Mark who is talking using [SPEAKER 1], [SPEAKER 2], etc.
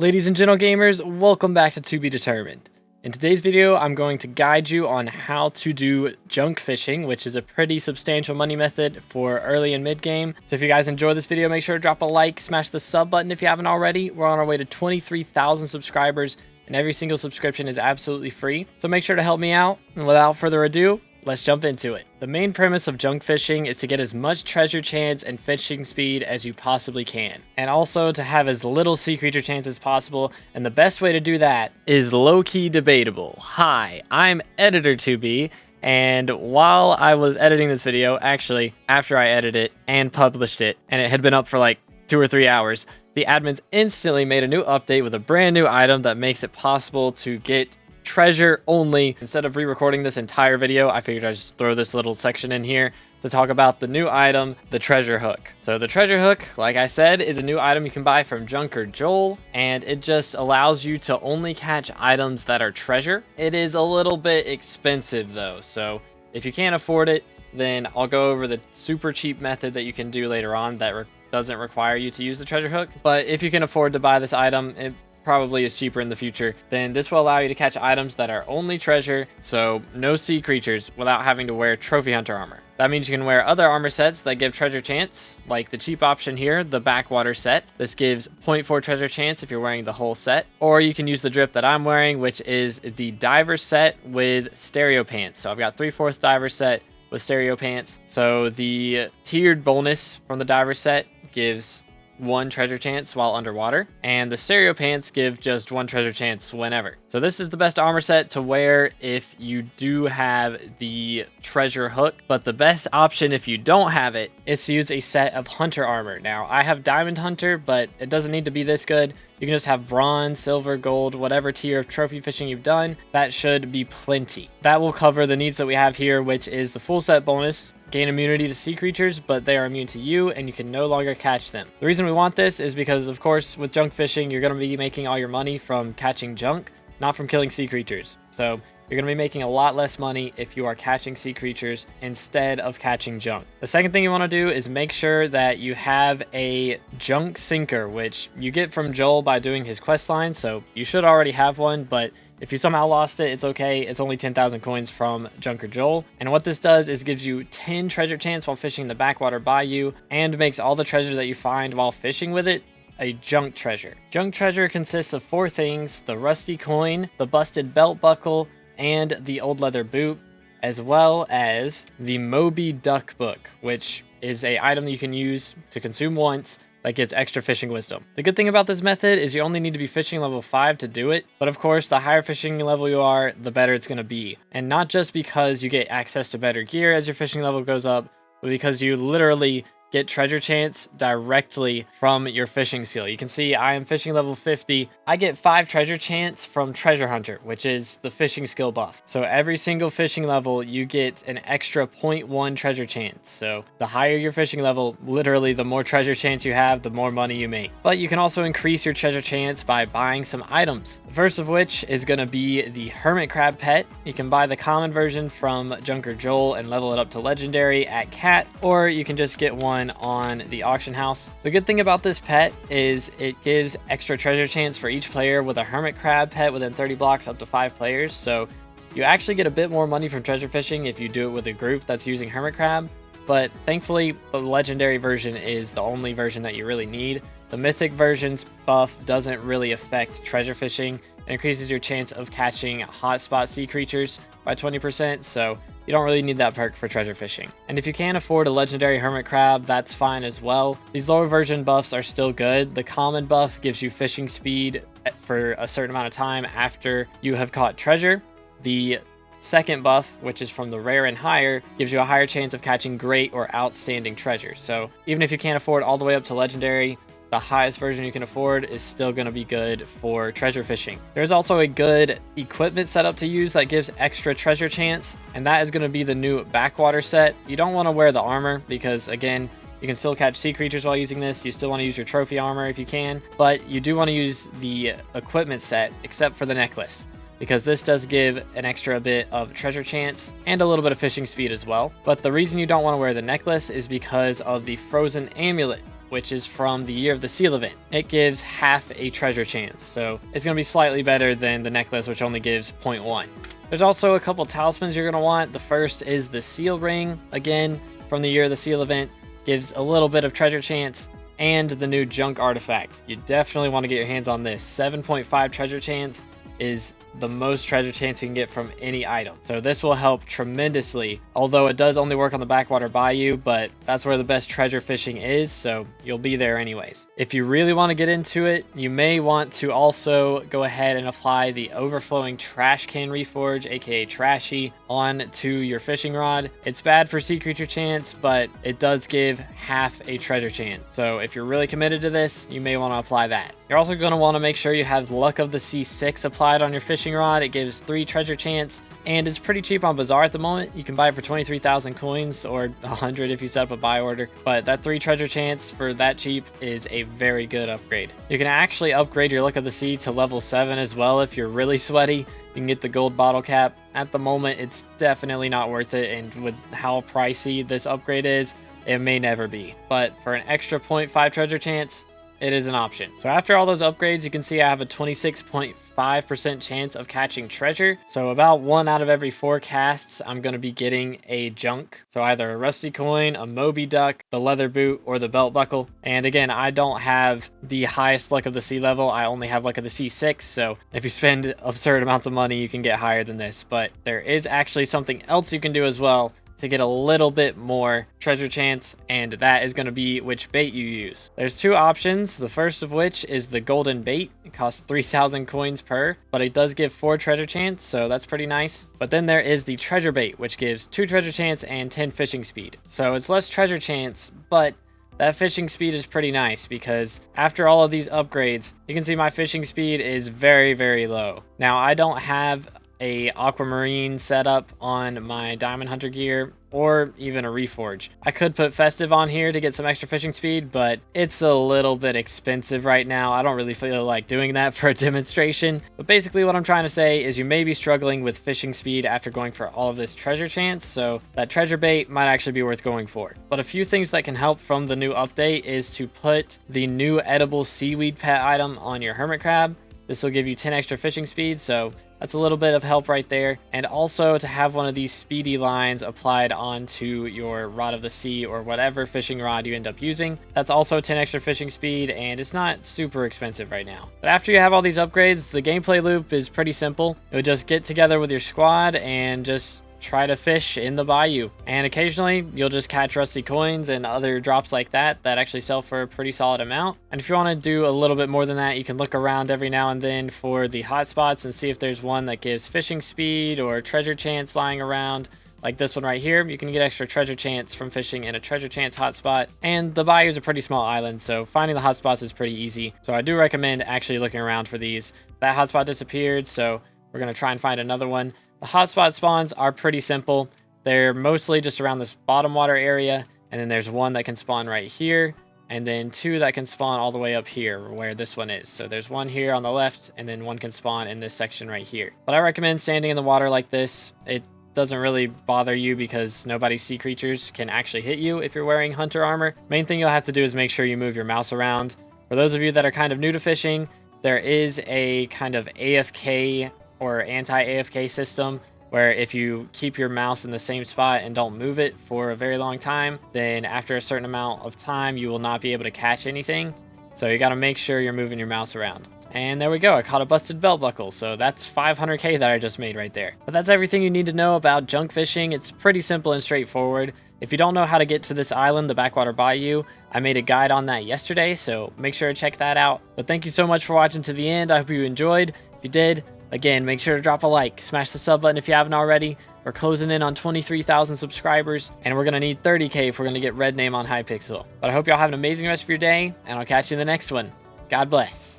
[SPEAKER 1] Ladies and gentle gamers, welcome back to Be Determined. In today's video, I'm going to guide you on how to do junk fishing, which is a pretty substantial money method for early and mid game. So if you guys enjoy this video, make sure to drop a like, smash the sub button if you haven't already. We're on our way to 23,000 subscribers, and every single subscription is absolutely free. So make sure to help me out, and without further ado, let's jump into it. The main premise of junk fishing is to get as much treasure chance and fishing speed as you possibly can, and also to have as little sea creature chance as possible, and the best way to do that is low-key debatable. Hi, I'm Editor2B, and while I was editing this video, actually after I edited it and published it, and it had been up for like 2 or 3 hours, the admins instantly made a new update with a brand new item that makes it possible to get treasure only. Instead of re-recording this entire video, I figured I'd just throw this little section in here to talk about the new item, the treasure hook. So the treasure hook, like I said, is a new item you can buy from Junker Joel, and it just allows you to only catch items that are treasure. It is a little bit expensive though, so if you can't afford it, then I'll go over the super cheap method that you can do later on that doesn't require you to use the treasure hook. But if you can afford to buy this item, it probably is cheaper in the future, then this will allow you to catch items that are only treasure, so no sea creatures, without having to wear trophy hunter armor. That means you can wear other armor sets that give treasure chance, like the cheap option here, the backwater set. This gives 0.4 treasure chance if you're wearing the whole set, or you can use the drip that I'm wearing, which is the diver set with stereo pants. So I've got 3/4 diver set with stereo pants. So the tiered bonus from the diver set gives 1 treasure chance while underwater, and the stereo pants give just 1 treasure chance whenever. So this is the best armor set to wear if you do have the treasure hook, but the best option if you don't have it is to use a set of hunter armor. Now I have diamond hunter, but it doesn't need to be this good. You can just have bronze, silver, gold, whatever tier of trophy fishing you've done. That should be plenty. That will cover the needs that we have here, which is the full set bonus, gain immunity to sea creatures, but they are immune to you and you can no longer catch them. The reason we want this is because, of course, with junk fishing, you're going to be making all your money from catching junk, not from killing sea creatures. So you're going to be making a lot less money if you are catching sea creatures instead of catching junk. The second thing you want to do is make sure that you have a junk sinker, which you get from Joel by doing his quest line. So you should already have one, but if you somehow lost it, it's okay. It's only 10,000 coins from Junker Joel. And what this does is gives you 10 treasure chance while fishing the backwater bayou, and makes all the treasure that you find while fishing with it a junk treasure. Junk treasure consists of 4 things: the rusty coin, the busted belt buckle, and the old leather boot, as well as the Moby Duck book, which is a item you can use to consume once that gives extra fishing wisdom. The good thing about this method is you only need to be fishing level 5 to do it, but of course the higher fishing level you are, the better it's going to be. And not just because you get access to better gear as your fishing level goes up, but because you literally get treasure chance directly from your fishing skill. You can see I am fishing level 50. I get 5 treasure chance from Treasure Hunter, which is the fishing skill buff. So every single fishing level, you get an extra 0.1 treasure chance. So the higher your fishing level, literally the more treasure chance you have, the more money you make. But you can also increase your treasure chance by buying some items. The first of which is going to be the Hermit Crab pet. You can buy the common version from Junker Joel and level it up to legendary at Cat, or you can just get one on the auction house. The good thing about this pet is it gives extra treasure chance for each player with a hermit crab pet within 30 blocks up to 5 players. So you actually get a bit more money from treasure fishing if you do it with a group that's using hermit crab. But thankfully, the legendary version is the only version that you really need. The mythic version's buff doesn't really affect treasure fishing. It increases your chance of catching hotspot sea creatures by 20%, so you don't really need that perk for treasure fishing. And if you can't afford a legendary hermit crab, that's fine as well. These lower version buffs are still good. The common buff gives you fishing speed for a certain amount of time after you have caught treasure. The second buff, which is from the rare and higher, gives you a higher chance of catching great or outstanding treasure. So even if you can't afford all the way up to legendary, the highest version you can afford is still going to be good for treasure fishing. There's also a good equipment setup to use that gives extra treasure chance, and that is going to be the new backwater set. You don't want to wear the armor because, again, you can still catch sea creatures while using this. You still want to use your trophy armor if you can, but you do want to use the equipment set except for the necklace, because this does give an extra bit of treasure chance and a little bit of fishing speed as well. But the reason you don't want to wear the necklace is because of the frozen amulet. which is from the Year of the Seal event. It gives half a treasure chance, so it's going to be slightly better than the necklace, which only gives 0.1. There's also a couple talismans you're going to want. The first is the Seal Ring, again from the Year of the Seal event, gives a little bit of treasure chance, and the new junk artifact. You definitely want to get your hands on this. 7.5 treasure chance is the most treasure chance you can get from any item. So this will help tremendously, although it does only work on the backwater bayou, but that's where the best treasure fishing is, so you'll be there anyways. If you really want to get into it, you may want to also go ahead and apply the overflowing trash can reforge, aka trashy, onto your fishing rod. It's bad for sea creature chance, but it does give half a treasure chance. So if you're really committed to this, you may want to apply that. You're also going to want to make sure you have Luck of the Sea 6 applied on your fishing rod. It gives 3 treasure chance and is pretty cheap on Bazaar at the moment. You can buy it for 23,000 coins or 100 if you set up a buy order, but that 3 treasure chance for that cheap is a very good upgrade. You can actually upgrade your Luck of the Sea to level 7 as well if you're really sweaty. You can get the gold bottle cap. At the moment, it's definitely not worth it, and with how pricey this upgrade is, it may never be. But for an extra 0.5 treasure chance, it is an option. So after all those upgrades, you can see I have a 26.5% chance of catching treasure. So about 1 out of every 4 casts, I'm going to be getting a junk. So either a rusty coin, a Moby Duck, the leather boot, or the belt buckle. And again, I don't have the highest Luck of the Sea level. I only have Luck of the Sea 6. So if you spend absurd amounts of money, you can get higher than this. But there is actually something else you can do as well to get a little bit more treasure chance, and that is going to be which bait you use. There's 2 options, the first of which is the golden bait. It costs 3,000 coins per, but it does give 4 treasure chance, so that's pretty nice. But then there is the treasure bait, which gives 2 treasure chance and 10 fishing speed. So it's less treasure chance, but that fishing speed is pretty nice because after all of these upgrades, you can see my fishing speed is very, very low. Now, I don't have a aquamarine setup on my diamond hunter gear or even a reforge. I could put festive on here to get some extra fishing speed, but it's a little bit expensive right now. I don't really feel like doing that for a demonstration. But basically what I'm trying to say is you may be struggling with fishing speed after going for all of this treasure chance, so that treasure bait might actually be worth going for. But a few things that can help from the new update is to put the new edible seaweed pet item on your hermit crab. This will give you 10 extra fishing speed, so that's a little bit of help right there. And also to have one of these speedy lines applied onto your rod of the sea or whatever fishing rod you end up using. That's also 10 extra fishing speed, and it's not super expensive right now. But after you have all these upgrades, the gameplay loop is pretty simple. You'll just get together with your squad and just try to fish in the bayou, and occasionally you'll just catch rusty coins and other drops like that that actually sell for a pretty solid amount. And if you want to do a little bit more than that, you can look around every now and then for the hotspots and see if there's one that gives fishing speed or treasure chance lying around. Like this one right here, you can get extra treasure chance from fishing in a treasure chance hotspot. And the bayou is a pretty small island, so finding the hotspots is pretty easy. So I do recommend actually looking around for these. That hotspot disappeared, so we're going to try and find another one. The hotspot spawns are pretty simple. They're mostly just around this bottom water area, and then there's one that can spawn right here, and then 2 that can spawn all the way up here where this one is. So there's one here on the left, and then one can spawn in this section right here. But I recommend standing in the water like this. It doesn't really bother you because nobody's sea creatures can actually hit you if you're wearing hunter armor. Main thing you'll have to do is make sure you move your mouse around. For those of you that are kind of new to fishing, there is a kind of AFK or anti-AFK system where if you keep your mouse in the same spot and don't move it for a very long time, then after a certain amount of time, you will not be able to catch anything. So you got to make sure you're moving your mouse around. And there we go, I caught a busted belt buckle, so that's 500k that I just made right there. But that's everything you need to know about junk fishing. It's pretty simple and straightforward. If you don't know how to get to this island, the Backwater Bayou, I made a guide on that yesterday, so make sure to check that out. But thank you so much for watching to the end. I hope you enjoyed. If you did, again, make sure to drop a like, smash the sub button if you haven't already. We're closing in on 23,000 subscribers, and we're going to need 30k if we're going to get red name on Hypixel. But I hope y'all have an amazing rest of your day, and I'll catch you in the next one. God bless.